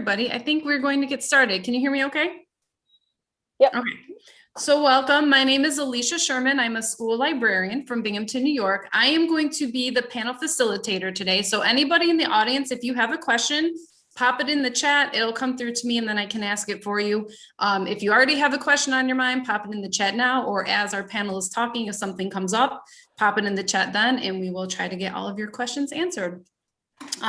everybody. I think we're going to get started. Can you hear me okay? Yep. Okay. So welcome. My name is Alicia Sherman. I'm a school librarian from Binghamton, New York. I am going to be the panel facilitator today. So anybody in the audience, if you have a question, pop it in the chat. It'll come through to me and then I can ask it for you. If you already have a question on your mind, pop it in the chat now, or as our panel is talking, if something comes up, pop it in the chat then, and we will try to get all of your questions answered.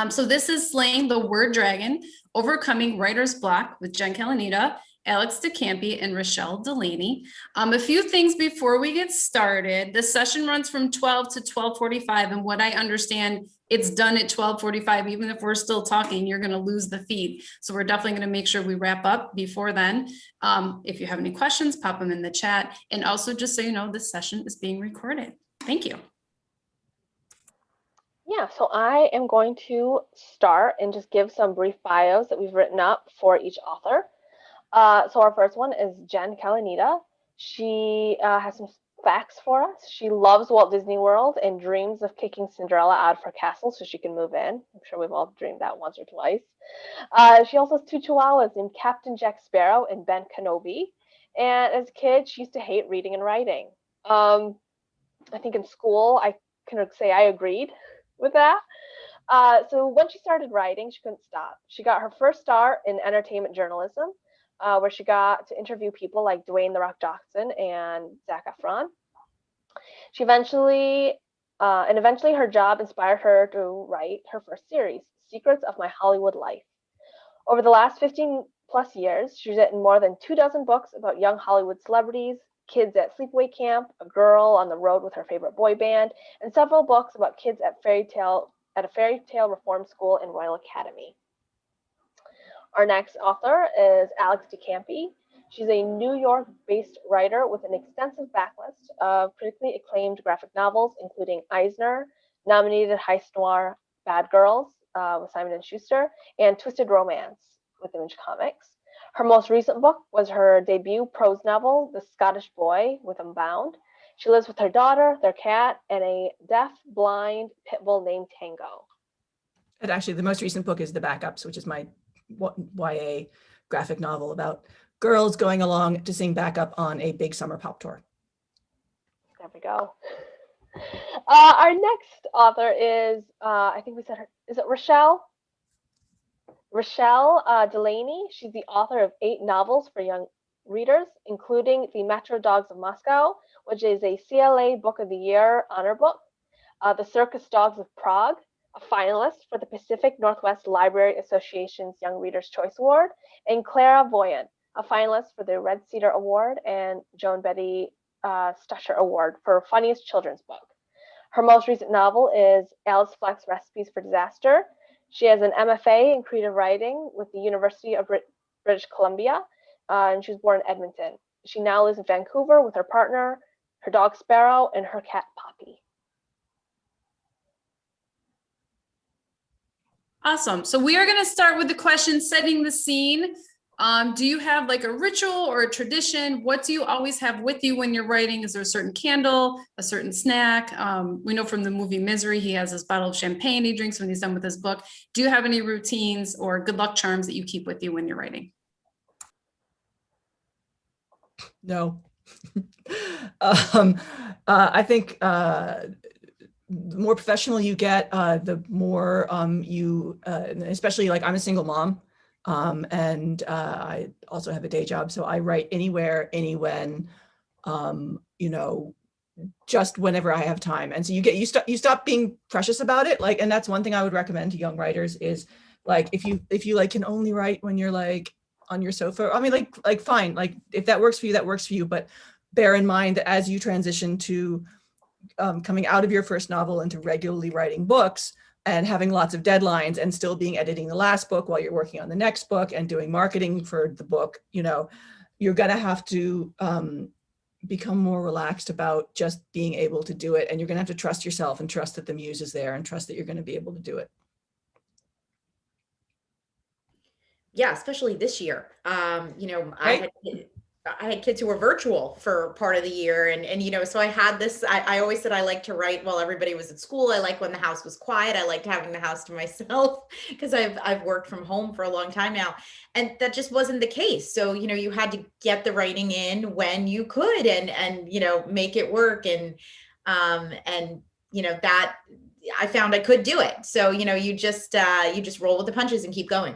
So this is Slaying the Word Dragon, Overcoming Writer's Block with Jen Calonita, Alex Campi, and Rachelle Delaney. A few things before we get started. The session runs from 12 to 12:45, and what I understand, it's done at 12:45. Even if we're still talking, you're going to lose the feed. So we're definitely going to make sure we wrap up before then. If you have any questions, pop them in the chat. And also, just so you know, this session is being recorded. Thank you. Yeah, so I am going to start and just give some brief bios that we've written up for each author. So our first one is Jen Calonita. She has some facts for us. She loves Walt Disney World and dreams of kicking Cinderella out of her castle so she can move in. I'm sure we've all dreamed that once or twice. She also has two chihuahuas named Captain Jack Sparrow and Ben Kenobi. And as a kid, she used to hate reading and writing. I think in school, I can say I agreed with that. So when she started writing, she couldn't stop. She got her first start in entertainment journalism, where she got to interview people like Dwayne "The Rock" Johnson and Zac Efron. She eventually her job inspired her to write her first series, Secrets of My Hollywood Life. Over the last 15 plus years, she's written more than 24 books about young Hollywood celebrities, kids at sleepaway camp, a girl on the road with her favorite boy band, and several books about kids at a fairy tale reform school in Royal Academy. Our next author is Alex Campi. She's a New York-based writer with an extensive backlist of critically acclaimed graphic novels, including Eisner, nominated heist noir Bad Girls with Simon & Schuster, and Twisted Romance with Image Comics. Her most recent book was her debut prose novel, The Scottish Boy with Unbound. She lives with her daughter, their cat, and a deaf, blind pit bull named Tango. And actually, the most recent book is The Backups, which is my YA graphic novel about girls going along to sing backup on a big summer pop tour. There we go. Our next author is, I think we said her, is it Rachelle? Rachelle Delaney. She's the author of 8 novels for young readers, including The Metro Dogs of Moscow, which is a CLA Book of the Year honor book, The Circus Dogs of Prague, a finalist for the Pacific Northwest Library Association's Young Readers' Choice Award, and Clara Voyant, a finalist for the Red Cedar Award and Joan Betty Stusher Award for Funniest Children's Book. Her most recent novel is Alice Fleck's Recipes for Disaster. She has an MFA in creative writing with the University of British Columbia, and she was born in Edmonton. She now lives in Vancouver with her partner, her dog Sparrow, and her cat Poppy. Awesome. So we are going to start with the question, setting the scene. Do you have like a ritual or a tradition? What do you always have with you when you're writing? Is there a certain candle, a certain snack? We know from the movie Misery, he has this bottle of champagne he drinks when he's done with his book. Do you have any routines or good luck charms that you keep with you when you're writing? No. I think the more professional you get, the more you, especially like I'm a single mom. And I also have a day job, so I write anywhere, anywhen, you know, just whenever I have time. And so you stop being precious about it. Like, and that's one thing I would recommend to young writers is like, if you like can only write when you're like on your sofa, I mean, like fine, like if that works for you, that works for you. But bear in mind that as you transition to coming out of your first novel into regularly writing books, and having lots of deadlines and still being editing the last book while you're working on the next book and doing marketing for the book, you know, you're going to have to become more relaxed about just being able to do it. And you're going to have to trust yourself and trust that the muse is there and trust that you're going to be able to do it. Yeah, especially this year. You know, right. I had kids who were virtual for part of the year. And you know, so I had this, I always said I like to write while everybody was at school. I like when the house was quiet. I liked having the house to myself because I've worked from home for a long time now. And that just wasn't the case. So, you know, you had to get the writing in when you could and, you know, make it work. And, you know, that I found I could do it. So, you know, you just roll with the punches and keep going.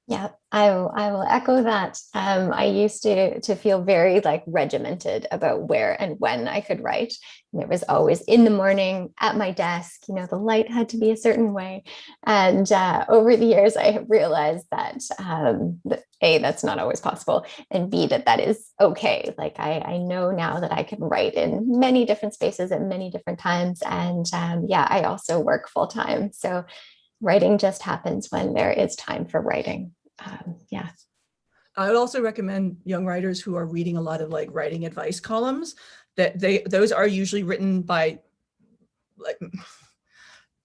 Yeah, I will echo that. I used to feel very like regimented about where and when I could write. And it was always in the morning at my desk, you know, the light had to be a certain way. And over the years, I have realized that, A, that's not always possible, and B, that is okay. Like I know now that I can write in many different spaces at many different times. And yeah, I also work full time. So writing just happens when there is time for writing. Yeah. I would also recommend young writers who are reading a lot of like writing advice columns that those are usually written by, like,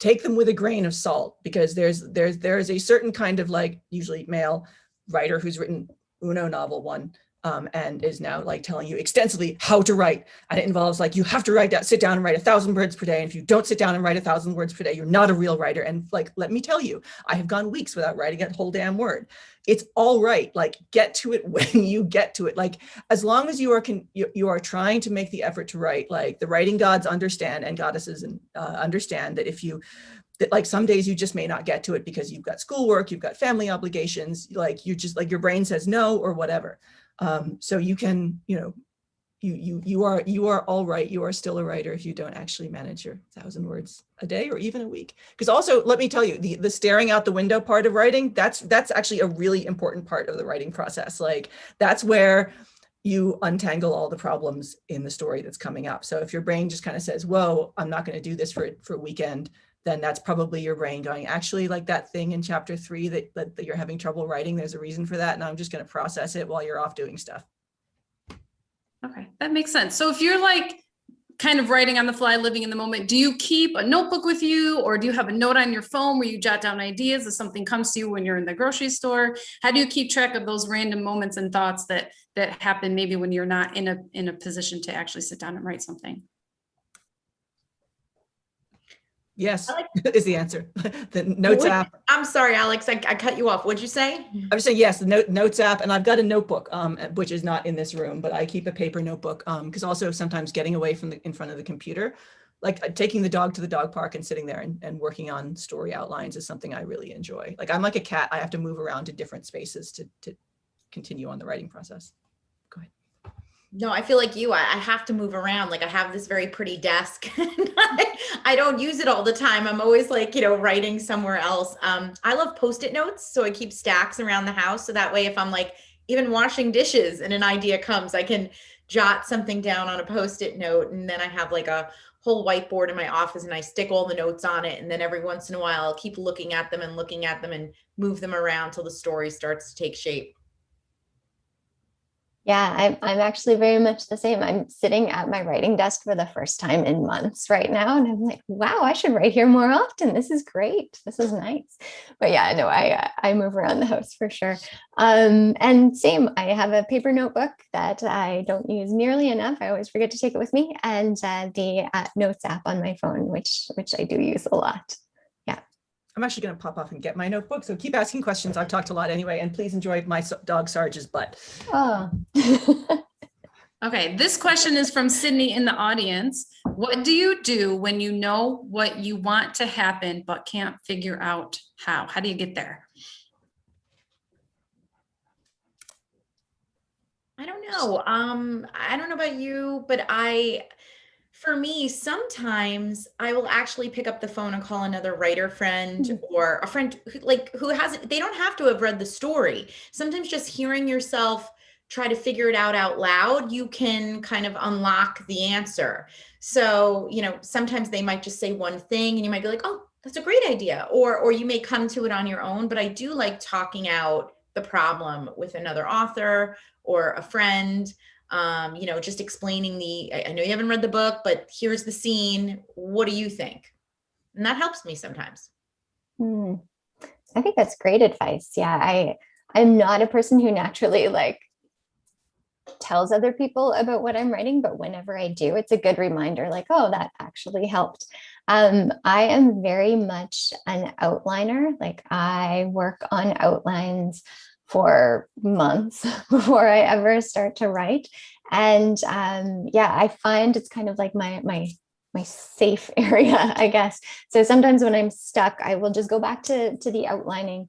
take them with a grain of salt, because there is a certain kind of like usually male writer who's written Uno novel one, and is now like telling you extensively how to write. And it involves like, you have to sit down and write 1,000 words per day. And if you don't sit down and write 1,000 words per day, you're not a real writer. And like, let me tell you, I have gone weeks without writing a whole damn word. It's all right. Like, get to it when you get to it. Like, as long as you are trying to make the effort to write, like the writing gods understand, and goddesses and understand that like some days you just may not get to it because you've got schoolwork, you've got family obligations, like you just like your brain says no or whatever. So you can, you know, you are all right. You are still a writer if you don't actually manage your 1,000 words a day or even a week. Because also, let me tell you, the staring out the window part of writing, that's actually a really important part of the writing process. Like, that's where you untangle all the problems in the story that's coming up. So if your brain just kind of says, whoa, I'm not going to do this for a weekend, then that's probably your brain going, actually, like that thing in chapter 3 that you're having trouble writing, there's a reason for that. And I'm just going to process it while you're off doing stuff. Okay, that makes sense. So if you're like kind of writing on the fly, living in the moment, do you keep a notebook with you, or do you have a note on your phone where you jot down ideas if something comes to you when you're in the grocery store? How do you keep track of those random moments and thoughts that happen maybe when you're not in a position to actually sit down and write something? Yes, is the answer. The Notes app. I'm sorry, Alex, I cut you off. What'd you say? I was saying, yes, the Notes app, and I've got a notebook, which is not in this room, but I keep a paper notebook, because also sometimes getting away from in front of the computer, like taking the dog to the dog park and sitting there and working on story outlines is something I really enjoy. Like, I'm like a cat. I have to move around to different spaces to continue on the writing process. Go ahead. No, I feel like you, I have to move around. Like, I have this very pretty desk. I don't use it all the time. I'm always like, you know, writing somewhere else. I love Post-it notes. So I keep stacks around the house. So that way, if I'm like even washing dishes and an idea comes, I can jot something down on a Post-it note. And then I have like a whole whiteboard in my office and I stick all the notes on it. And then every once in a while, I'll keep looking at them and move them around till the story starts to take shape. Yeah, I'm actually very much the same. I'm sitting at my writing desk for the first time in months right now. And I'm like, wow, I should write here more often. This is great. This is nice. But yeah, no, I move around the house for sure. And same, I have a paper notebook that I don't use nearly enough. I always forget to take it with me. And the Notes app on my phone, which I do use a lot. I'm actually going to pop off and get my notebook. So keep asking questions. I've talked a lot anyway, and please enjoy my dog Sarge's butt. Oh. Okay, this question is from Sydney in the audience. What do you do when you know what you want to happen but can't figure out how? How do you get there? I don't know. I don't know about you, but for me, sometimes I will actually pick up the phone and call another writer friend or a friend who hasn't, they don't have to have read the story. Sometimes just hearing yourself try to figure it out loud, you can kind of unlock the answer. So, you know, sometimes they might just say one thing and you might be like, oh, that's a great idea. Or you may come to it on your own, but I do like talking out the problem with another author or a friend. You know, just explaining I know you haven't read the book, but here's the scene. What do you think? And that helps me sometimes. I think that's great advice. Yeah, I'm not a person who naturally like tells other people about what I'm writing, but whenever I do, it's a good reminder, like, oh, that actually helped. I am very much an outliner. Like, I work on outlines for months before I ever start to write. And yeah, I find it's kind of like my safe area, I guess. So sometimes when I'm stuck, I will just go back to the outlining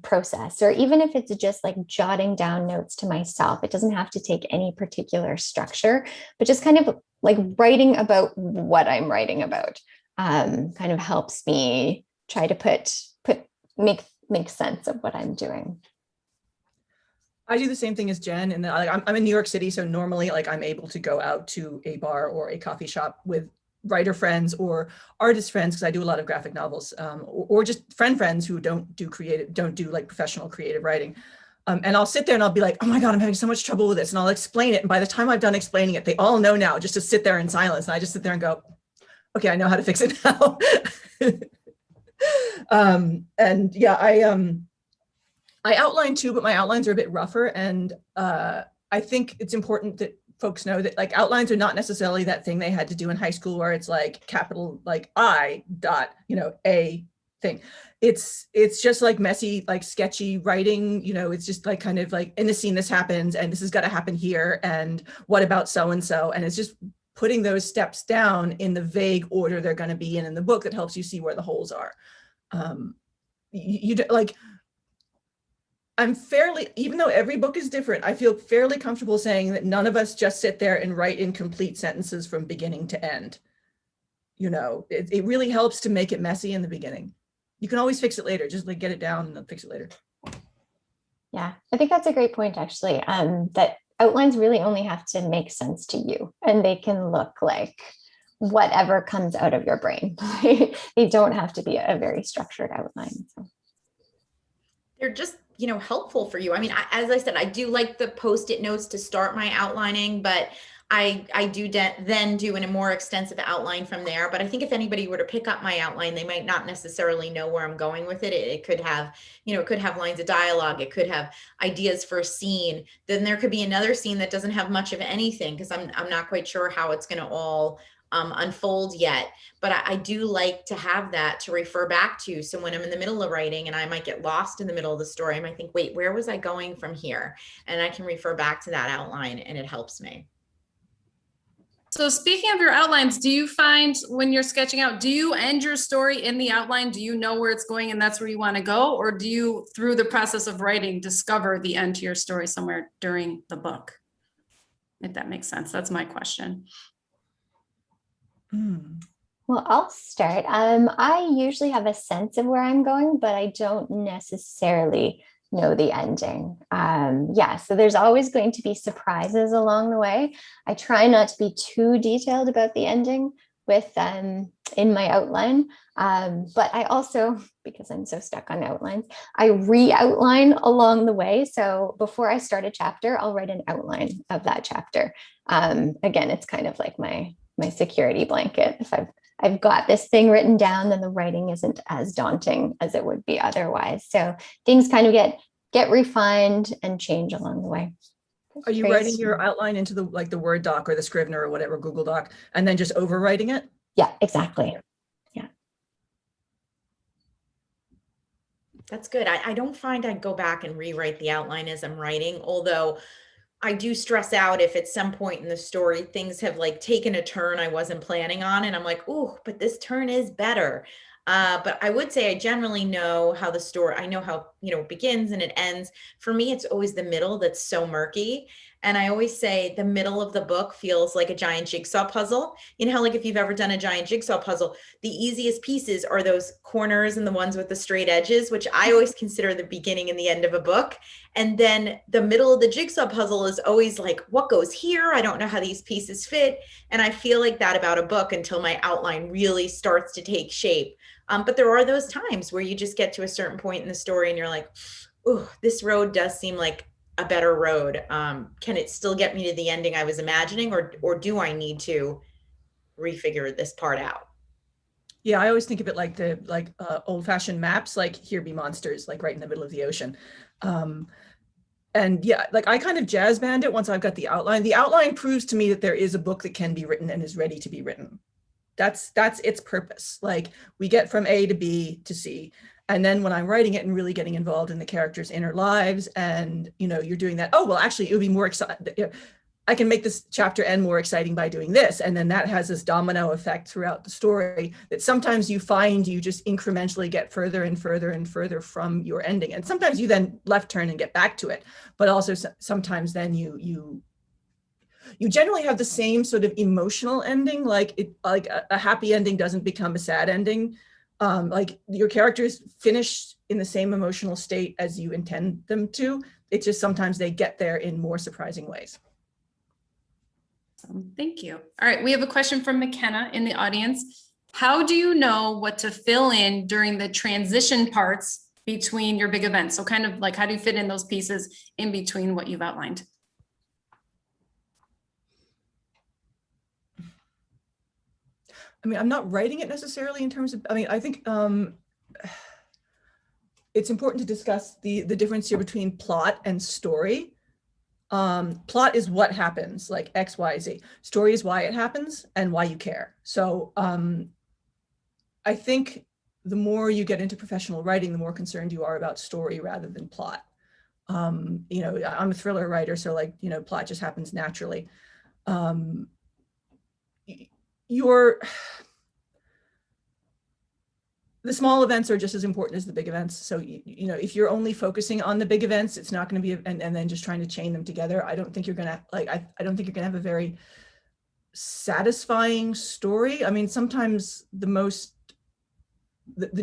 process, or even if it's just like jotting down notes to myself. It doesn't have to take any particular structure, but just kind of like writing about what I'm writing about kind of helps me try to make sense of what I'm doing. I do the same thing as Jen, and I'm in New York City, so normally like I'm able to go out to a bar or a coffee shop with writer friends or artist friends, because I do a lot of graphic novels, or just friends who don't do like professional creative writing. And I'll sit there and I'll be like, oh my God, I'm having so much trouble with this. And I'll explain it. And by the time I've done explaining it, they all know now just to sit there in silence. And I just sit there and go, okay, I know how to fix it now. And yeah, I outline too, but my outlines are a bit rougher. And I think it's important that folks know that like outlines are not necessarily that thing they had to do in high school where it's like capital, like I dot, a thing. It's just like messy, like sketchy writing, it's just like kind of like in the scene this happens and this has got to happen here. And what about so-and-so? And it's just putting those steps down in the vague order they're going to be in the book that helps you see where the holes are. Even though every book is different, I feel fairly comfortable saying that none of us just sit there and write in complete sentences from beginning to end. It really helps to make it messy in the beginning. You can always fix it later, just like get it down and then fix it later. Yeah, I think that's a great point, actually, that outlines really only have to make sense to you, and they can look like whatever comes out of your brain. They don't have to be a very structured outline. So. They're just, helpful for you. I mean, as I said, I do like the Post-it notes to start my outlining, but I do then do in a more extensive outline from there. But I think if anybody were to pick up my outline, they might not necessarily know where I'm going with it. It could have, it could have lines of dialogue. It could have ideas for a scene. Then there could be another scene that doesn't have much of anything because I'm not quite sure how it's going to all unfold yet. But I do like to have that to refer back to. So when I'm in the middle of writing and I might get lost in the middle of the story, I might think, wait, where was I going from here? And I can refer back to that outline and it helps me. So speaking of your outlines, do you find when you're sketching out, do you end your story in the outline? Do you know where it's going and that's where you want to go? Or do you, through the process of writing, discover the end to your story somewhere during the book? If that makes sense. That's my question. Well, I'll start. I usually have a sense of where I'm going, but I don't necessarily know the ending. Yeah, so there's always going to be surprises along the way. I try not to be too detailed about the ending with in my outline. But I also, because I'm so stuck on outlines, I re-outline along the way. So before I start a chapter, I'll write an outline of that chapter. Again, it's kind of like my security blanket. If I've got this thing written down, then the writing isn't as daunting as it would be otherwise. So things kind of get refined and change along the way. Are you writing your outline into the Word doc or the Scrivener or whatever Google Doc, and then just overwriting it? Yeah, exactly. Yeah. That's good. I don't find I go back and rewrite the outline as I'm writing, although I do stress out if at some point in the story things have like taken a turn I wasn't planning on, and I'm like, oh, but this turn is better. But I would say I generally know how the story, I know how, it begins and it ends. For me, it's always the middle that's so murky. And I always say the middle of the book feels like a giant jigsaw puzzle. You know how like if you've ever done a giant jigsaw puzzle, the easiest pieces are those corners and the ones with the straight edges, which I always consider the beginning and the end of a book. And then the middle of the jigsaw puzzle is always like, what goes here? I don't know how these pieces fit. And I feel like that about a book until my outline really starts to take shape. But there are those times where you just get to a certain point in the story and you're like, oh, this road does seem like a better road. Can it still get me to the ending I was imagining, or do I need to refigure this part out? Yeah, I always think of it like old-fashioned maps, like here be monsters, like right in the middle of the ocean. and yeah, like I kind of jazz band it once I've got the outline. The outline proves to me that there is a book that can be written and is ready to be written. That's its purpose. Like we get from A to B to C. And then when I'm writing it and really getting involved in the characters' inner lives, and you're doing that, oh, well, actually, it would be more exciting. I can make this chapter end more exciting by doing this. And then that has this domino effect throughout the story that sometimes you find you just incrementally get further and further and further from your ending. And sometimes you then left turn and get back to it. But also sometimes then you generally have the same sort of emotional ending, like a happy ending doesn't become a sad ending. Like your characters finish in the same emotional state as you intend them to. It's just sometimes they get there in more surprising ways. Thank you. All right, we have a question from McKenna in the audience. How do you know what to fill in during the transition parts between your big events? So kind of like, how do you fit in those pieces in between what you've outlined? I mean, I'm not writing it necessarily in terms of, I mean, I think it's important to discuss the difference here between plot and story. Plot is what happens, like X, Y, Z. Story is why it happens and why you care. So I think the more you get into professional writing, the more concerned you are about story rather than plot. I'm a thriller writer, so like, plot just happens naturally. The small events are just as important as the big events. So, if you're only focusing on the big events, it's not going to be, and then just trying to chain them together. I don't think you're going to I don't think you're going to have a very satisfying story. I mean, sometimes the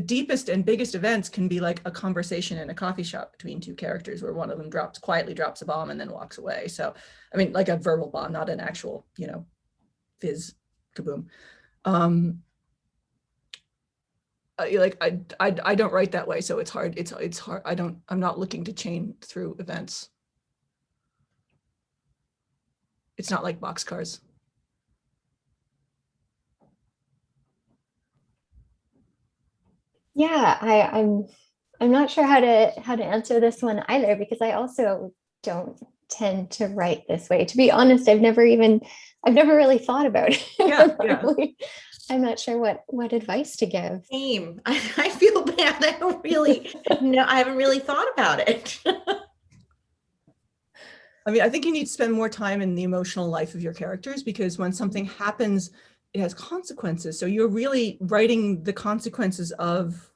deepest and biggest events can be like a conversation in a coffee shop between two characters where one of them quietly drops a bomb and then walks away. So, I mean, like a verbal bomb, not an actual, fizz kaboom. I don't write that way, so it's hard. It's hard. I'm not looking to chain through events. It's not like boxcars. Yeah, I'm not sure how to answer this one either, because I also don't tend to write this way. To be honest, I've never really thought about it. Yeah. I'm not sure what advice to give. Same. I feel bad. I haven't really thought about it. I mean, I think you need to spend more time in the emotional life of your characters, because when something happens, it has consequences. So you're really writing the consequences of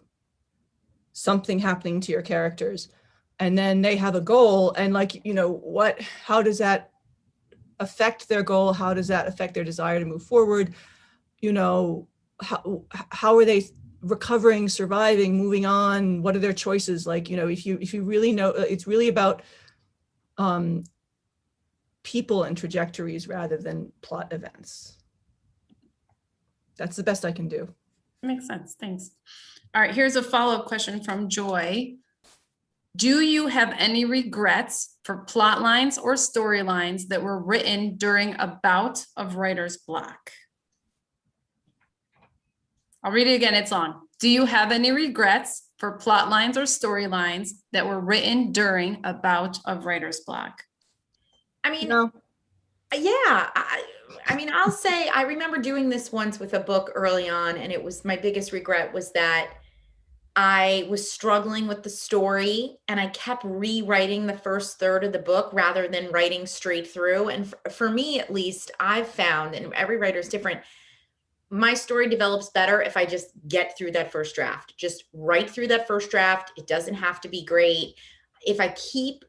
something happening to your characters. And then they have a goal, and like, how does that affect their goal? How does that affect their desire to move forward? How are they recovering, surviving, moving on? What are their choices? Like, if you really know, it's really about people and trajectories rather than plot events. That's the best I can do. Makes sense. Thanks. All right, here's a follow-up question from Joy. Do you have any regrets for plot lines or storylines that were written during a bout of writer's block? I'll read it again, it's long. Do you have any regrets for plot lines or storylines that were written during a bout of writer's block? I mean, No. Yeah, I mean, I'll say I remember doing this once with a book early on, and it was my biggest regret was that I was struggling with the story and I kept rewriting the first third of the book rather than writing straight through. And for me, at least, I've found, and every writer is different, my story develops better if I just get through that first draft. Just write through that first draft. It doesn't have to be great. If I keep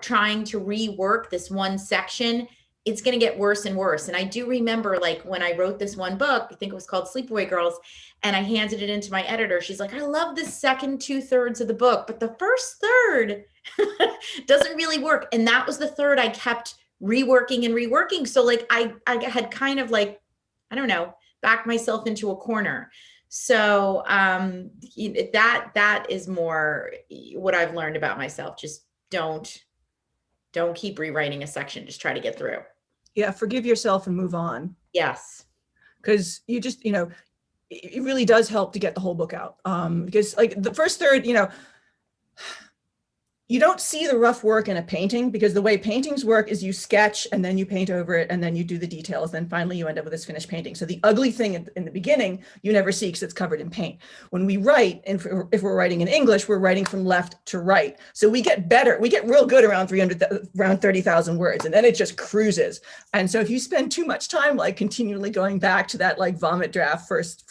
trying to rework this one section, it's going to get worse and worse. And I do remember, like, when I wrote this one book, I think it was called Sleepaway Girls, and I handed it into my editor. She's like, I love the second 2/3 of the book, but the first third doesn't really work. And that was the third I kept reworking and reworking. So like I had kind of like, I don't know, backed myself into a corner. So that is more what I've learned about myself. Just don't keep rewriting a section. Just try to get through. Yeah, forgive yourself and move on. Yes. Because you just, it really does help to get the whole book out. Because like the first third, you don't see the rough work in a painting, because the way paintings work is you sketch and then you paint over it and then you do the details. Then finally you end up with this finished painting. So the ugly thing in the beginning, you never see because it's covered in paint. When we write, and if we're writing in English, we're writing from left to right. So we get better, we get real good around 30,000 words, and then it just cruises. And so if you spend too much time like continually going back to that like vomit draft first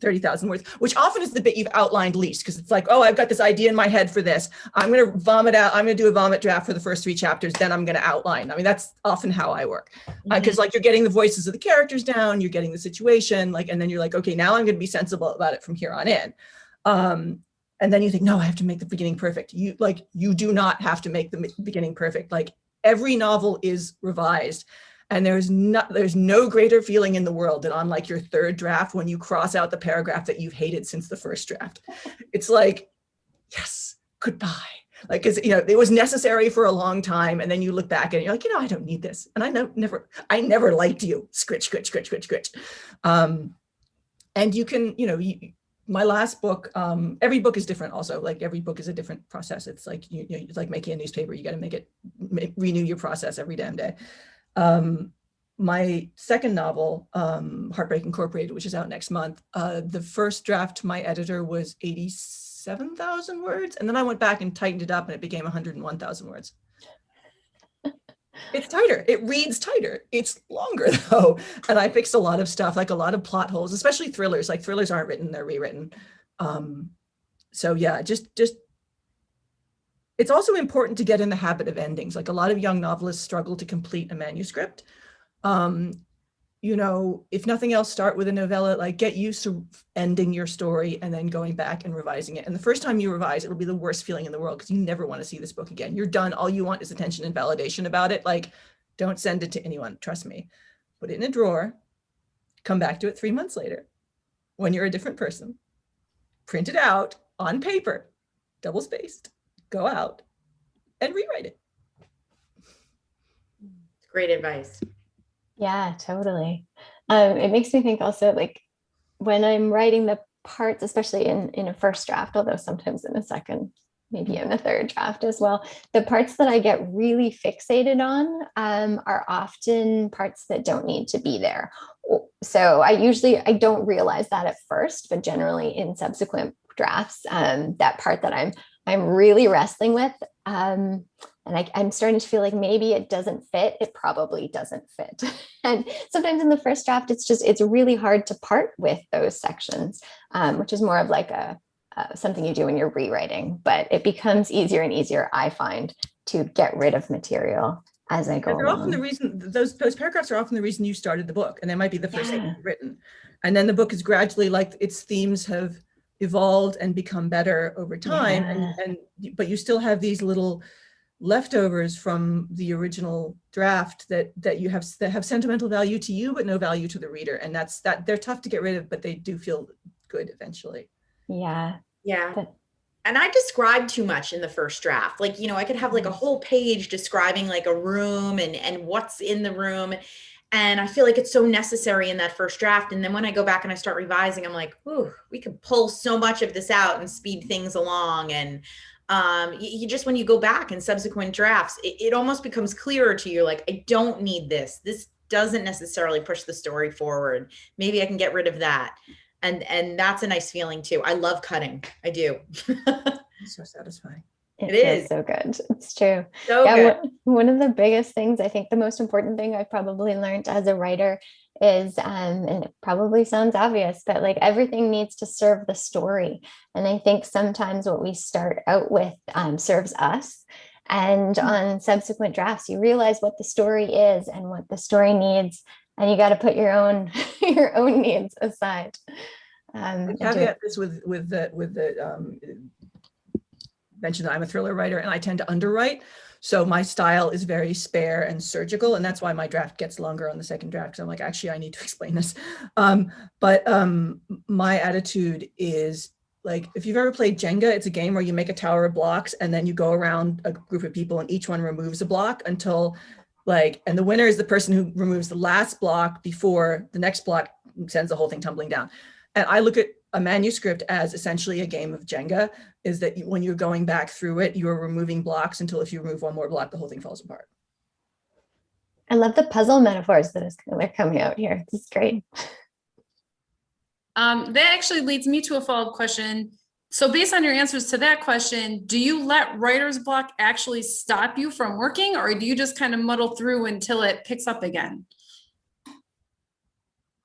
30,000 words, which often is the bit you've outlined least, because it's like, oh, I've got this idea in my head for this. I'm going to vomit out. I'm going to do a vomit draft for the first 3 chapters. Then I'm going to outline. I mean, that's often how I work, because like you're getting the voices of the characters down, you're getting the situation, like, and then you're like, okay, now I'm going to be sensible about it from here on in. And then you think, no, I have to make the beginning perfect. You do not have to make the beginning perfect. Like every novel is revised. And there's no greater feeling in the world than on like your 3rd draft when you cross out the paragraph that you've hated since the 1st draft. It's like, yes, goodbye. Like, cause it was necessary for a long time. And then you look back and you're like, I don't need this. And I never liked you. Scritch. And you can, my last book, every book is different also. Like every book is a different process. It's like, it's like making a newspaper. You got to renew your process every damn day. My second novel, Heartbreak Incorporated, which is out next month, the first draft to my editor was 87,000 words. And then I went back and tightened it up and it became 101,000 words. It's tighter. It reads tighter. It's longer though. And I fixed a lot of stuff, like a lot of plot holes, especially thrillers. Like thrillers aren't written, they're rewritten. So yeah, just it's also important to get in the habit of endings. Like a lot of young novelists struggle to complete a manuscript. If nothing else, start with a novella, like get used to ending your story and then going back and revising it. And the first time you revise, it'll be the worst feeling in the world because you never want to see this book again. You're done. All you want is attention and validation about it. Like, don't send it to anyone, trust me. Put it in a drawer, come back to it 3 months later when you're a different person. Print it out on paper, double spaced. Go out and rewrite it. Great advice. Yeah, totally. It makes me think also, like when I'm writing the parts, especially in a first draft, although sometimes in a second, maybe in a third draft as well, the parts that I get really fixated on are often parts that don't need to be there. So I don't realize that at first, but generally in subsequent drafts, that part that I'm really wrestling with, and I'm starting to feel like maybe it doesn't fit. It probably doesn't fit. And sometimes in the first draft, it's really hard to part with those sections, which is more of like something you do when you're rewriting, but it becomes easier and easier, I find, to get rid of material as I go along. Often the reason those paragraphs are often the reason you started the book, and they might be the first thing you've written. And then the book is gradually, like, its themes have evolved and become better over time, but you still have these little leftovers from the original draft that have sentimental value to you but no value to the reader, and that they're tough to get rid of, but they do feel good eventually. Yeah. And I described too much in the first draft. Like, I could have like a whole page describing like a room and what's in the room. And I feel like it's so necessary in that first draft. And then when I go back and I start revising, I'm like, ooh, we could pull so much of this out and speed things along. And you just, when you go back in subsequent drafts, it almost becomes clearer to you. Like, I don't need this. This doesn't necessarily push the story forward. Maybe I can get rid of that. And that's a nice feeling too. I love cutting. I do. It's so satisfying. It is so good. It's true. So good. One of the biggest things, I think the most important thing I've probably learned as a writer is, and it probably sounds obvious, but like everything needs to serve the story. And I think sometimes what we start out with serves us. And on subsequent drafts, you realize what the story is and what the story needs, and you got to put your own needs aside. Caveat this with the mention that I'm a thriller writer and I tend to underwrite. So my style is very spare and surgical. And that's why my draft gets longer on the second draft. Because I'm like, actually, I need to explain this. But my attitude is like, if you've ever played Jenga, it's a game where you make a tower of blocks and then you go around a group of people and each one removes a block until and the winner is the person who removes the last block before the next block sends the whole thing tumbling down. And I look at a manuscript as essentially a game of Jenga is that when you're going back through it, you're removing blocks until if you remove one more block, the whole thing falls apart. I love the puzzle metaphors that are coming out here. This is great. That actually leads me to a follow-up question. So based on your answers to that question, do you let writer's block actually stop you from working, or do you just kind of muddle through until it picks up again?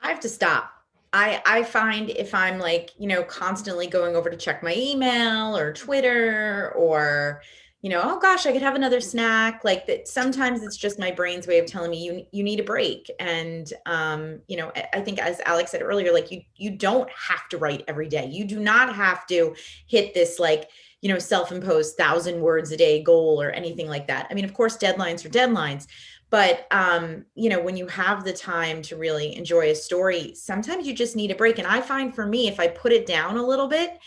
I have to stop. I find if I'm like, constantly going over to check my email or Twitter or, oh gosh, I could have another snack, like that. Sometimes it's just my brain's way of telling me you need a break. And, I think as Alex said earlier, like you don't have to write every day. You do not have to hit this like, self-imposed 1,000 words a day goal or anything like that. I mean, of course, deadlines are deadlines. But, when you have the time to really enjoy a story, sometimes you just need a break. And I find for me, if I put it down a little bit,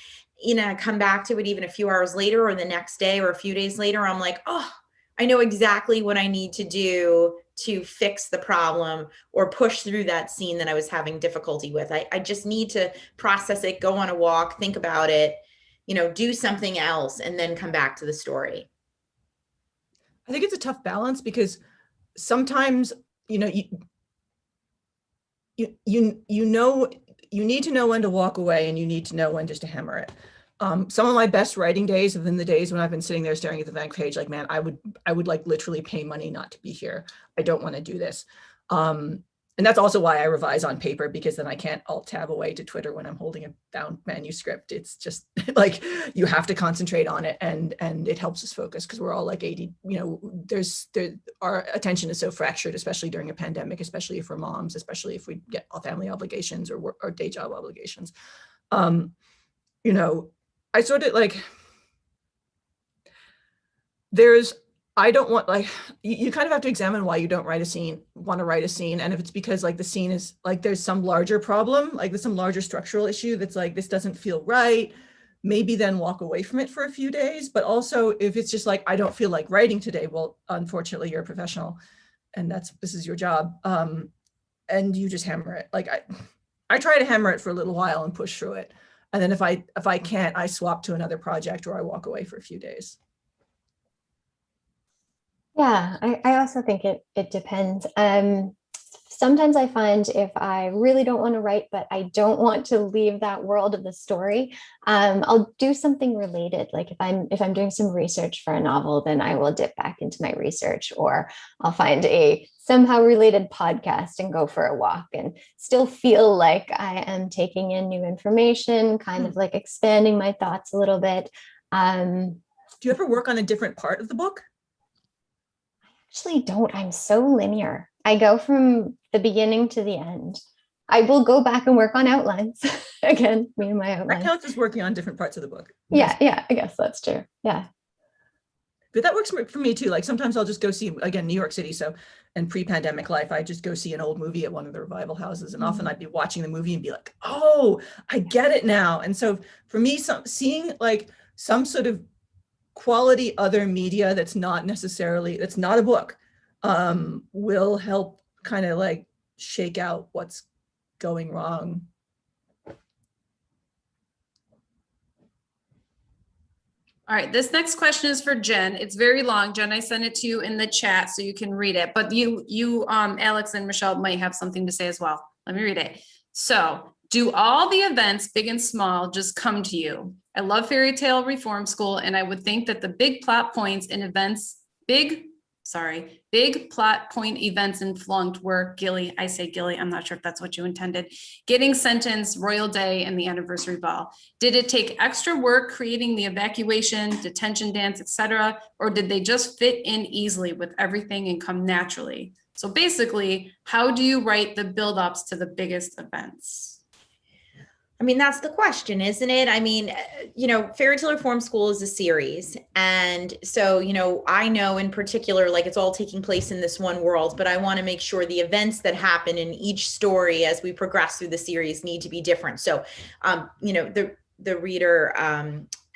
come back to it even a few hours later or the next day or a few days later, I'm like, oh, I know exactly what I need to do to fix the problem or push through that scene that I was having difficulty with. I just need to process it, go on a walk, think about it, do something else, and then come back to the story. I think it's a tough balance because sometimes, you need to know when to walk away and you need to know when just to hammer it. Some of my best writing days have been the days when I've been sitting there staring at the blank page, like, man, I would like literally pay money not to be here. I don't want to do this. And that's also why I revise on paper, because then I can't alt tab away to Twitter when I'm holding a bound manuscript. It's just like, you have to concentrate on it, and it helps us focus because we're all like AD, our attention is so fractured, especially during a pandemic, especially if we're moms, especially if we get all family obligations or work or day job obligations. I sort of like, I don't want, like, you kind of have to examine why you don't want to write a scene. And if it's because like the scene is like, there's some larger problem, like there's some larger structural issue that's like, this doesn't feel right, maybe then walk away from it for a few days. But also if it's just like, I don't feel like writing today, well, unfortunately you're a professional and this is your job. And you just hammer it. Like I try to hammer it for a little while and push through it. And then if I can't, I swap to another project or I walk away for a few days. Yeah, I also think it depends. Sometimes I find if I really don't want to write, but I don't want to leave that world of the story, I'll do something related. Like if I'm doing some research for a novel, then I will dip back into my research, or I'll find a somehow related podcast and go for a walk and still feel like I am taking in new information, kind of like expanding my thoughts a little bit. Do you ever work on a different part of the book? Actually don't. I'm so linear. I go from the beginning to the end. I will go back and work on outlines. Again, me and my outlines. That counts as working on different parts of the book. Yeah, I guess that's true. Yeah. But that works for me too. Like sometimes I'll just go see, again, New York City. So in pre-pandemic life, I just go see an old movie at one of the revival houses. And often I'd be watching the movie and be like, oh, I get it now. And so for me, seeing like some sort of quality other media that's not a book, will help kind of like shake out what's going wrong. All right, this next question is for Jen. It's very long. Jen, I sent it to you in the chat so you can read it, but you Alex and Rachelle might have something to say as well. Let me read it. So, do all the events, big and small, just come to you? I love Fairy Tale Reform School, and I would think that the big plot points in events, big plot point events in Flunked were Gilly, I'm not sure if that's what you intended, getting sentenced, Royal Day, and the anniversary ball. Did it take extra work creating the evacuation, detention dance, etc., or did they just fit in easily with everything and come naturally? So basically, how do you write the build-ups to the biggest events? I mean, that's the question, isn't it? I mean, Fairy Tale Reform School is a series. And so, I know in particular, like it's all taking place in this one world, but I want to make sure the events that happen in each story as we progress through the series need to be different. So, the reader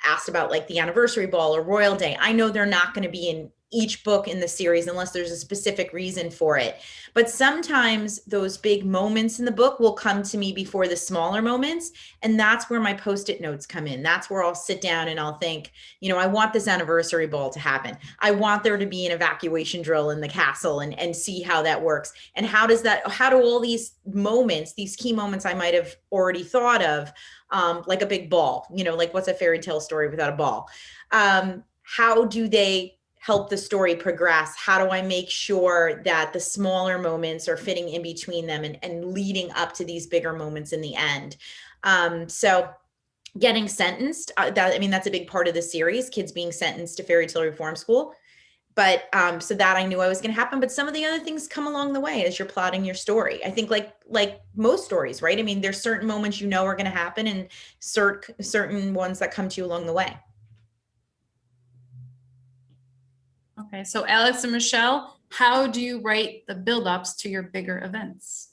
asked about like the anniversary ball or Royal Day. I know they're not going to be each book in the series unless there's a specific reason for it. But sometimes those big moments in the book will come to me before the smaller moments. And that's where my Post-it notes come in. That's where I'll sit down and I'll think, I want this anniversary ball to happen. I want there to be an evacuation drill in the castle and see how that works. And how do all these moments, these key moments I might have already thought of, like a big ball, like what's a fairy tale story without a ball? How do they help the story progress? How do I make sure that the smaller moments are fitting in between them and leading up to these bigger moments in the end? So getting sentenced, that's a big part of the series, kids being sentenced to fairy tale reform school. But so that I knew I was going to happen. But some of the other things come along the way as you're plotting your story. I think like most stories, right? I mean, there's certain moments are going to happen and certain ones that come to you along the way. Okay, so Alex and Rachelle, how do you write the build-ups to your bigger events?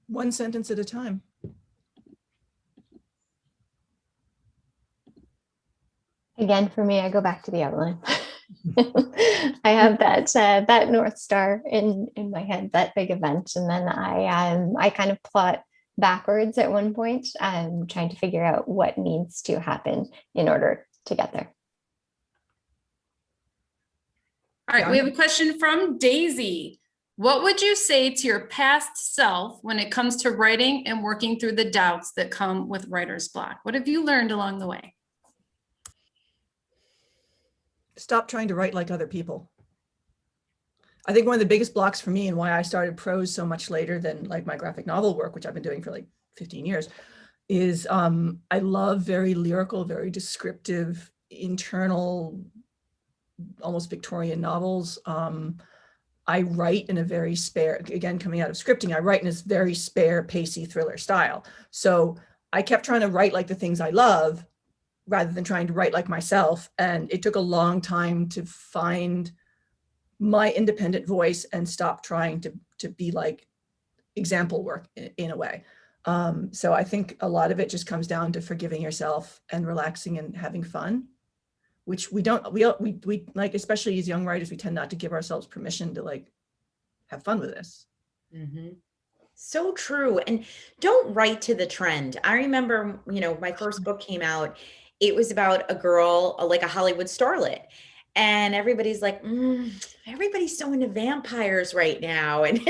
One sentence at a time. Again, for me, I go back to the outline. I have that North Star in my head, that big event, and then I kind of plot backwards at one point, trying to figure out what needs to happen in order to get there. All right, we have a question from Daisy. What would you say to your past self when it comes to writing and working through the doubts that come with writer's block? What have you learned along the way? Stop trying to write like other people. I think one of the biggest blocks for me and why I started prose so much later than like my graphic novel work, which I've been doing for like 15 years, is I love very lyrical, very descriptive, internal, almost Victorian novels. I write in a very spare, again, coming out of scripting, I write in this very spare, pacey thriller style. So I kept trying to write like the things I love rather than trying to write like myself. And it took a long time to find my independent voice and stop trying to be like example work in a way. So I think a lot of it just comes down to forgiving yourself and relaxing and having fun, which we like, especially as young writers, we tend not to give ourselves permission to like have fun with this. Mm-hmm. So true. And don't write to the trend. I remember, my first book came out, it was about a girl, like a Hollywood starlet. And everybody's like, everybody's so into vampires right now. And,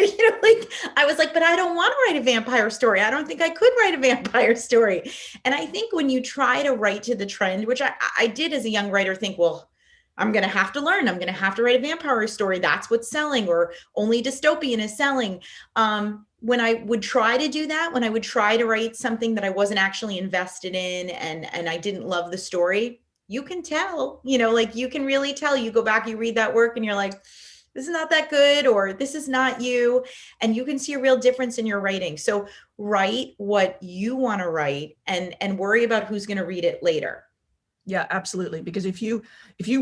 I was like, but I don't want to write a vampire story. I don't think I could write a vampire story. And I think when you try to write to the trend, which I did as a young writer, think, well, I'm going to have to learn. I'm going to have to write a vampire story. That's what's selling, or only dystopian is selling. When I would try to do that, when I would try to write something that I wasn't actually invested in and I didn't love the story, you can tell, you can really tell. You go back, you read that work and you're like, this is not that good, or this is not you. And you can see a real difference in your writing. So write what you want to write and worry about who's going to read it later. Yeah, absolutely. Because if you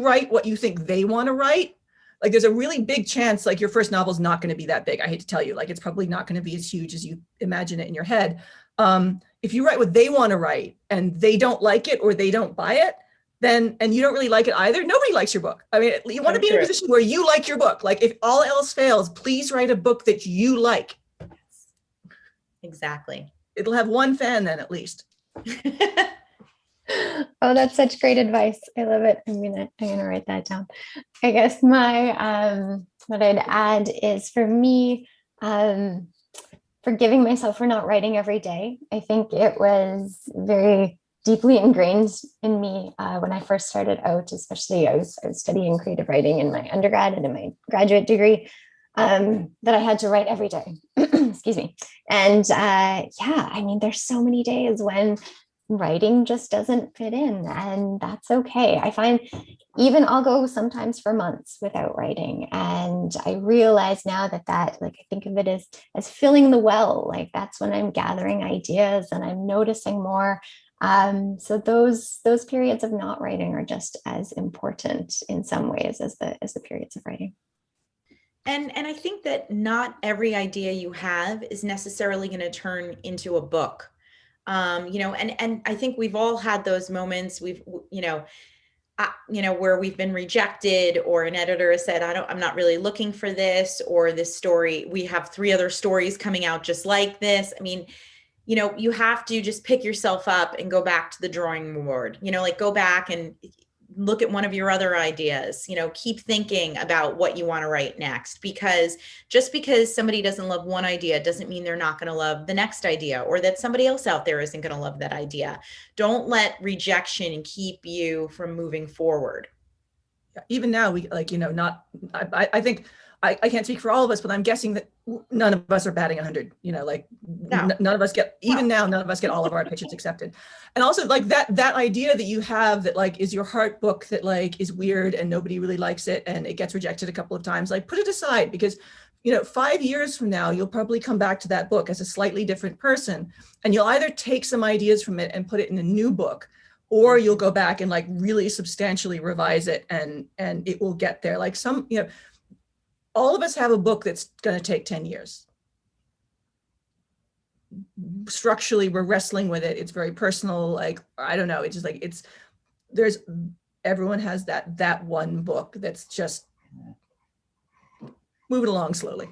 write what you think they want to write, like there's a really big chance like your first novel is not going to be that big. I hate to tell you, like it's probably not going to be as huge as you imagine it in your head. If you write what they want to write and they don't like it or they don't buy it, then, and you don't really like it either, nobody likes your book. I mean, you want to be in a position where you like your book. Like if all else fails, please write a book that you like. Exactly. It'll have one fan then at least. Oh, that's such great advice. I love it. I'm gonna write that down. I guess my what I'd add is for me, forgiving myself for not writing every day. I think it was very deeply ingrained in me when I first started out, especially I was studying creative writing in my undergrad and in my graduate degree, that I had to write every day. Excuse me. And there's so many days when writing just doesn't fit in, and that's okay. I find even I'll go sometimes for months without writing, and I realize now that like I think of it as filling the well. Like that's when I'm gathering ideas and I'm noticing more. So those periods of not writing are just as important in some ways as the periods of writing. And I think that not every idea you have is necessarily going to turn into a book. And I think we've all had those moments. Where we've been rejected, or an editor has said, I'm not really looking for this, or this story, we have 3 other stories coming out just like this. I mean, you have to just pick yourself up and go back to the drawing board, go back and look at one of your other ideas, keep thinking about what you want to write next, because just because somebody doesn't love one idea doesn't mean they're not going to love the next idea, or that somebody else out there isn't going to love that idea. Don't let rejection keep you from moving forward. Even now, we I think I can't speak for all of us, but I'm guessing that none of us are batting 100, none of us get, none of us get all of our pitches accepted. And also that idea that you have that is your heart book that is weird and nobody really likes it and it gets rejected a couple of times, put it aside, because 5 years from now, you'll probably come back to that book as a slightly different person, and you'll either take some ideas from it and put it in a new book, or you'll go back and really substantially revise it, and it will get there. All of us have a book that's going to take 10 years. Structurally, we're wrestling with it. It's very personal. I don't know. It's just everyone has that one book that's just moving along slowly.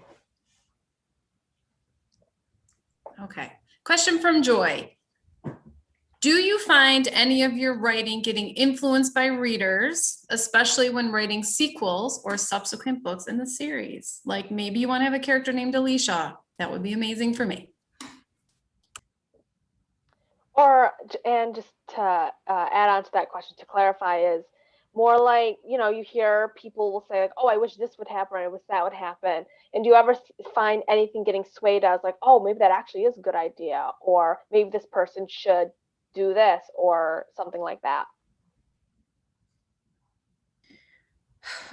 Okay. Question from Joy. Do you find any of your writing getting influenced by readers, especially when writing sequels or subsequent books in the series? Maybe you want to have a character named Alicia. That would be amazing for me. And just to add on to that question, to clarify, is more you hear people will say oh, I wish this would happen, or I wish that would happen. And do you ever find anything getting swayed as oh, maybe that actually is a good idea, or maybe this person should do this, or something like that?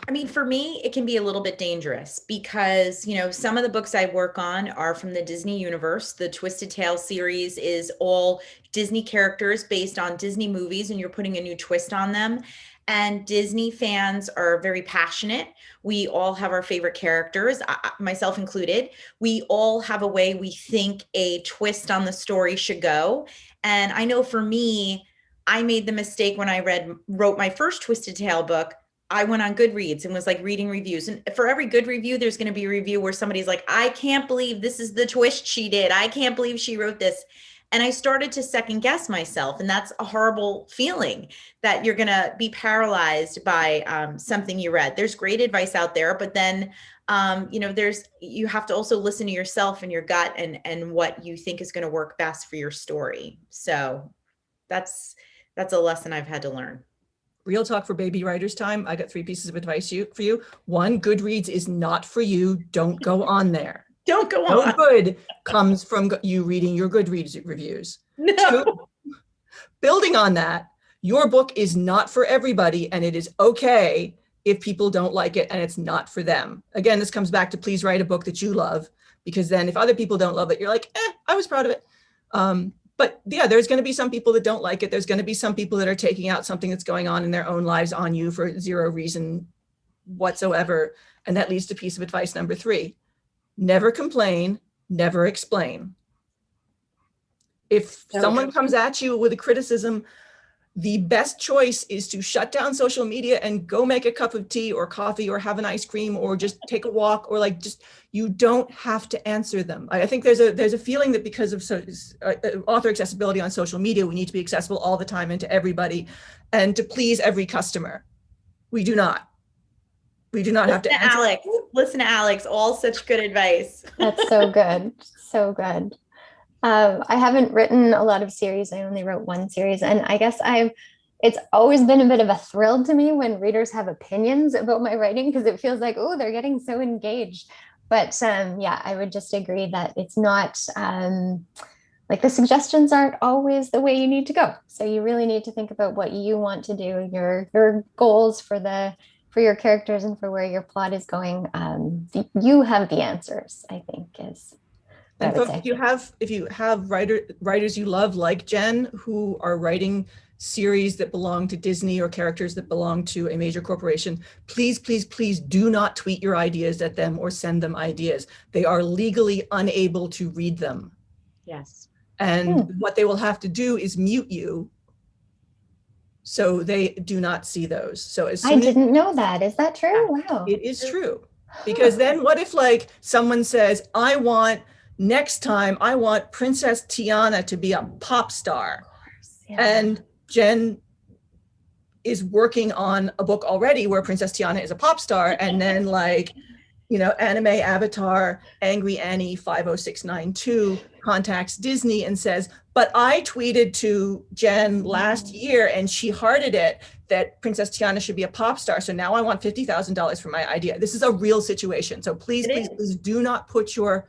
I mean, for me, it can be a little bit dangerous because, some of the books I work on are from the Disney universe. The Twisted Tale series is all Disney characters based on Disney movies, and you're putting a new twist on them. And Disney fans are very passionate. We all have our favorite characters, myself included. We all have a way we think a twist on the story should go. And I know for me, I made the mistake when I wrote my first Twisted Tale book. I went on Goodreads and was reading reviews. And for every good review, there's going to be a review where somebody's I can't believe this is the twist she did. I can't believe she wrote this. And I started to second guess myself. And that's a horrible feeling, that you're going to be paralyzed by something you read. There's great advice out there, but then, you have to also listen to yourself and your gut and what you think is going to work best for your story. So that's a lesson I've had to learn. Real talk for baby writers time. I got 3 pieces of advice for you. 1, Goodreads is not for you. Don't go on there. Don't go no on. No good comes from you reading your Goodreads reviews. No. 2, building on that, your book is not for everybody, and it is okay if people don't like it and it's not for them. Again, this comes back to please write a book that you love, because then if other people don't love it, you're I was proud of it. But yeah, there's going to be some people that don't like it. There's going to be some people that are taking out something that's going on in their own lives on you for 0 reason whatsoever. And that leads to piece of advice number 3. Never complain, never explain. If someone comes at you with a criticism, the best choice is to shut down social media and go make a cup of tea or coffee or have an ice cream or just take a walk, or you don't have to answer them. I think there's a feeling that because of author accessibility on social media, we need to be accessible all the time and to everybody and to please every customer. We do not. We do not have to answer. Alex, listen to Alex, all such good advice. That's so good. So good. I haven't written a lot of series. I only wrote 1 series, and I guess it's always been a bit of a thrill to me when readers have opinions about my writing, because it feels oh, they're getting so engaged. But yeah, I would just agree that it's not the suggestions aren't always the way you need to go. So you really need to think about what you want to do, your goals for your characters and for where your plot is going. You have the answers, I think, is. And folks, if you have writers you love, like Jen, who are writing series that belong to Disney or characters that belong to a major corporation, please, please, please do not tweet your ideas at them or send them ideas. They are legally unable to read them. Yes. And what they will have to do is mute you so they do not see those. So as I soon as didn't know that. Is that true? Wow. it is true, because then what if like someone says, next time I want Princess Tiana to be a pop star. Yeah. And Jen is working on a book already where Princess Tiana is a pop star, and then like, Anime Avatar Angry Annie 50692 contacts Disney and says, but I tweeted to Jen last year and she hearted it that Princess Tiana should be a pop star. So now I want $50,000 for my idea. This is a real situation. So please do not put your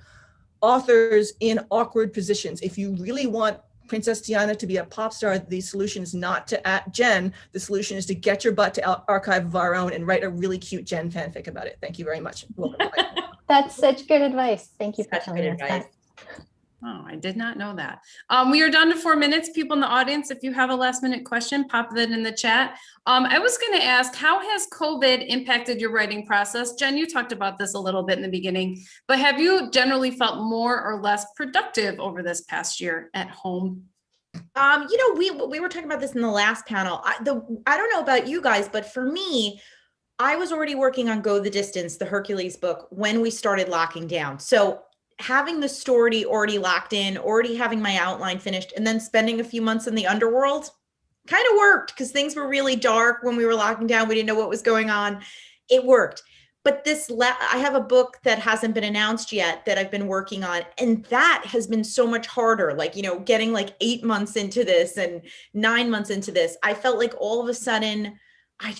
authors in awkward positions. If you really want Princess Tiana to be a pop star, the solution is not to at Jen. The solution is to get your butt to Archive of Our Own and write a really cute Jen fanfic about it. Thank you very much. Welcome. That's such good advice. Thank you for telling us that. Oh, I did not know that. We are down to 4 minutes. People in the audience, if you have a last minute question, pop that in the chat. I was going to ask, how has COVID impacted your writing process? Jen, you talked about this a little bit in the beginning, but have you generally felt more or less productive over this past year at home? We were talking about this in the last panel. I don't know about you guys, but for me, I was already working on Go the Distance, the Hercules book, when we started locking down. So having the story already locked in, already having my outline finished, and then spending a few months in the underworld kind of worked because things were really dark when we were locking down. We didn't know what was going on. It worked. But I have a book that hasn't been announced yet that I've been working on. And that has been so much harder, like, getting like 8 months into this and 9 months into this. I felt like all of a sudden,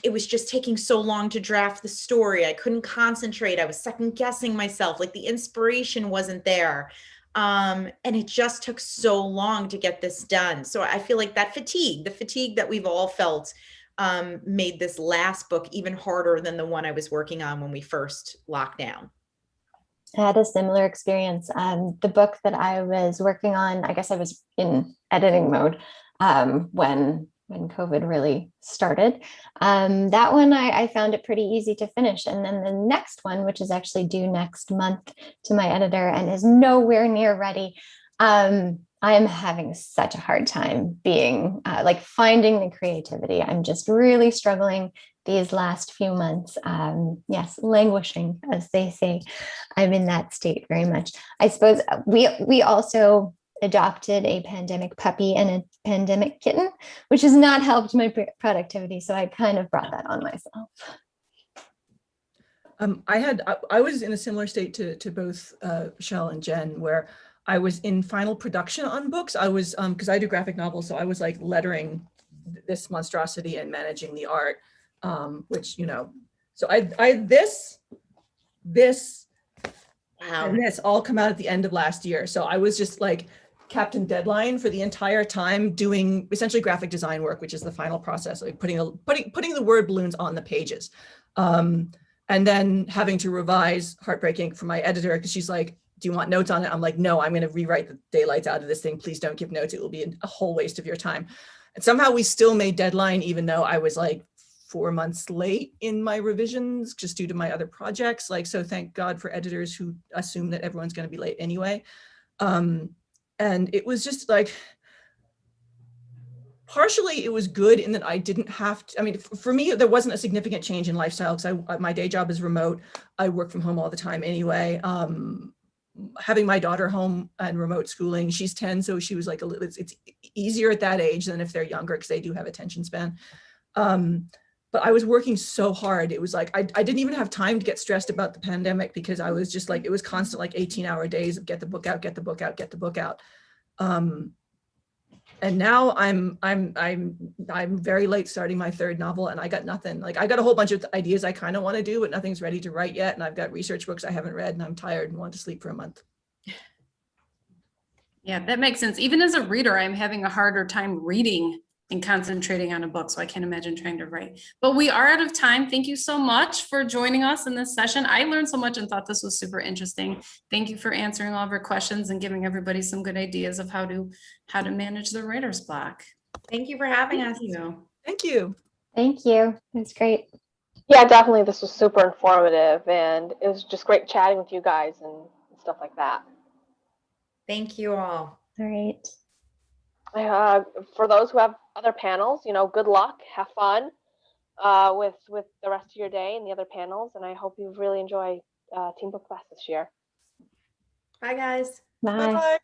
it was just taking so long to draft the story. I couldn't concentrate. I was second guessing myself. Like the inspiration wasn't there. And it just took so long to get this done. So I feel like the fatigue that we've all felt, made this last book even harder than the one I was working on when we first locked down. I had a similar experience. The book that I was working on, I guess I was in editing mode when COVID really started. That one, I found it pretty easy to finish. And then the next one, which is actually due next month to my editor and is nowhere near ready, I am having such a hard time being finding the creativity. I'm just really struggling these last few months. Yes, languishing, as they say. I'm in that state very much. I suppose we also adopted a pandemic puppy and a pandemic kitten, which has not helped my productivity. So I kind of brought that on myself. I was in a similar state to both Rachelle and Jen, where I was in final production on books. I was, because I do graphic novels, so I was like lettering this monstrosity and managing the art, which, so this, Wow. and this all come out at the end of last year. So I was just like Captain Deadline for the entire time, doing essentially graphic design work, which is the final process, like putting the word balloons on the pages. And then having to revise Heartbreaking for my editor, because she's like, do you want notes on it? I'm like, no, I'm going to rewrite the daylights out of this thing. Please don't give notes. It will be a whole waste of your time. And somehow we still made deadline, even though I was like 4 months late in my revisions, just due to my other projects. Like, so thank God for editors who assume that everyone's going to be late anyway. And it was just like, partially it was good in that I didn't have to, I mean, for me, there wasn't a significant change in lifestyle because my day job is remote. I work from home all the time anyway. Having my daughter home and remote schooling, she's 10, so she was like it's easier at that age than if they're younger because they do have attention span. But I was working so hard. It was like I didn't even have time to get stressed about the pandemic because I was just like, it was constant, like 18-hour days of get the book out, get the book out, get the book out. And now I'm very late starting my third novel, and I got nothing. Like, I got a whole bunch of ideas I kind of want to do, but nothing's ready to write yet. And I've got research books I haven't read, and I'm tired and want to sleep for a month. Yeah, that makes sense. Even as a reader, I'm having a harder time reading and concentrating on a book. So I can't imagine trying to write. But we are out of time. Thank you so much for joining us in this session. I learned so much and thought this was super interesting. Thank you for answering all of our questions and giving everybody some good ideas of how to manage the writer's block. Thank you for having us. Thank you. Thank you. It's great. Yeah, definitely. This was super informative, and it was just great chatting with you guys and stuff like that. Thank you all. All right. For those who have other panels, good luck, have fun with the rest of your day and the other panels, and I hope you really enjoy Team Book Fest this year. Bye, guys. Bye. Bye-bye.